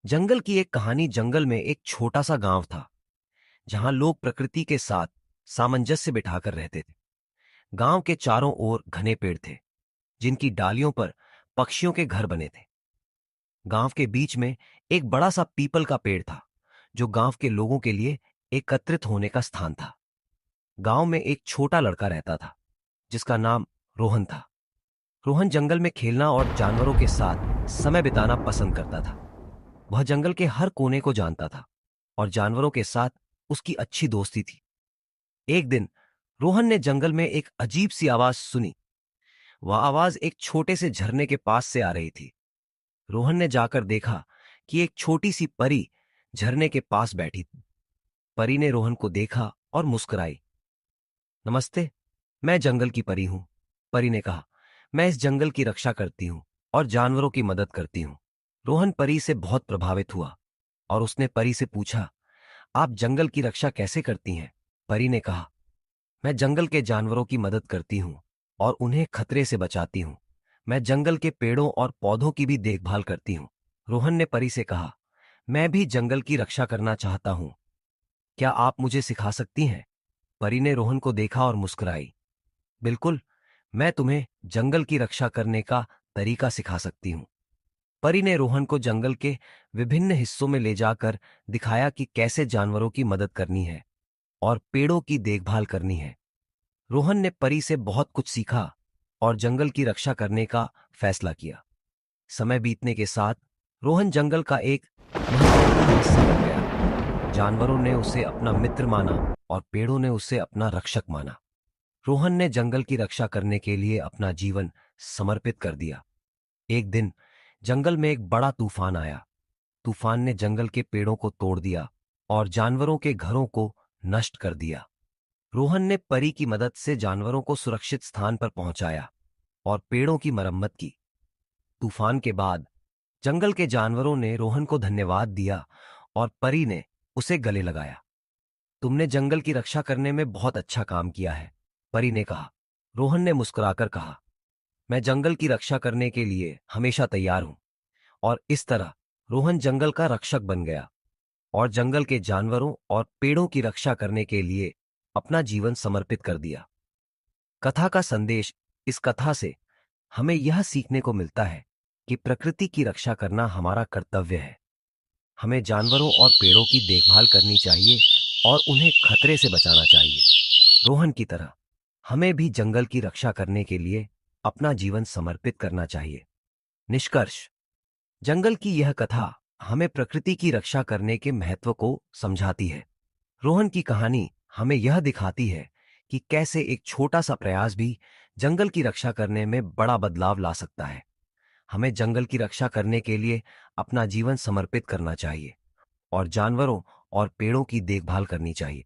जंगल की एक कहानी। जंगल में एक छोटा सा गांव था जहां लोग प्रकृति के साथ सामंजस्य बिठाकर रहते थे। गांव के चारों ओर घने पेड़ थे जिनकी डालियों पर पक्षियों के घर बने थे। गांव के बीच में एक बड़ा सा पीपल का पेड़ था जो गांव के लोगों के लिए एकत्रित होने का स्थान था। गांव में एक छोटा लड़का रहता था जिसका नाम रोहन था। रोहन जंगल में खेलना और जानवरों के साथ समय बिताना पसंद करता था। वह जंगल के हर कोने को जानता था और जानवरों के साथ उसकी अच्छी दोस्ती थी। एक दिन रोहन ने जंगल में एक अजीब सी आवाज सुनी। वह आवाज एक छोटे से झरने के पास से आ रही थी। रोहन ने जाकर देखा कि एक छोटी सी परी झरने के पास बैठी थी। परी ने रोहन को देखा और मुस्कुराई। नमस्ते, मैं जंगल की परी हूं। परी ने कहा, मैं इस जंगल की रक्षा करती हूं और जानवरों की मदद करती हूं। रोहन परी से बहुत प्रभावित हुआ और उसने परी से पूछा, आप जंगल की रक्षा कैसे करती हैं? परी ने कहा, मैं जंगल के जानवरों की मदद करती हूं और उन्हें खतरे से बचाती हूं। मैं जंगल के पेड़ों और पौधों की भी देखभाल करती हूं। रोहन ने परी से कहा, मैं भी जंगल की रक्षा करना चाहता हूं। क्या आप मुझे सिखा सकती हैं? परी ने रोहन को देखा और मुस्कुराई। बिल्कुल, मैं तुम्हें जंगल की रक्षा करने का तरीका सिखा सकती हूं। परी ने रोहन को जंगल के विभिन्न हिस्सों में ले जाकर दिखाया कि कैसे जानवरों की मदद करनी है और पेड़ों की देखभाल करनी है। रोहन ने परी से बहुत कुछ सीखा और जंगल की रक्षा करने का फैसला किया। समय बीतने के साथ रोहन जंगल का एक महत्वपूर्ण हिस्सा बन गया। जानवरों ने उसे अपना मित्र माना और पेड़ों ने उसे अपना रक्षक माना। रोहन ने जंगल की रक्षा करने के लिए अपना जीवन समर्पित कर दिया। एक दिन जंगल में एक बड़ा तूफान आया। तूफान ने जंगल के पेड़ों को तोड़ दिया और जानवरों के घरों को नष्ट कर दिया। रोहन ने परी की मदद से जानवरों को सुरक्षित स्थान पर पहुंचाया और पेड़ों की मरम्मत की। तूफान के बाद जंगल के जानवरों ने रोहन को धन्यवाद दिया और परी ने उसे गले लगाया। तुमने जंगल की रक्षा करने में बहुत अच्छा काम किया है, परी ने कहा। रोहन ने मुस्कुराकर कहा, मैं जंगल की रक्षा करने के लिए हमेशा तैयार हूं। और इस तरह रोहन जंगल का रक्षक बन गया और जंगल के जानवरों और पेड़ों की रक्षा करने के लिए अपना जीवन समर्पित कर दिया। कथा का संदेश। इस कथा से हमें यह सीखने को मिलता है कि प्रकृति की रक्षा करना हमारा कर्तव्य है। हमें जानवरों और पेड़ों की देखभाल करनी चाहिए और उन्हें खतरे से बचाना चाहिए। रोहन की तरह हमें भी जंगल की रक्षा करने के लिए अपना जीवन समर्पित करना चाहिए। निष्कर्ष। जंगल की यह कथा हमें प्रकृति की रक्षा करने के महत्व को समझाती है। रोहन की कहानी हमें यह दिखाती है कि कैसे एक छोटा सा प्रयास भी जंगल की रक्षा करने में बड़ा बदलाव ला सकता है। हमें जंगल की रक्षा करने के लिए अपना जीवन समर्पित करना चाहिए और जानवरों और पेड़ों की देखभाल करनी चाहिए।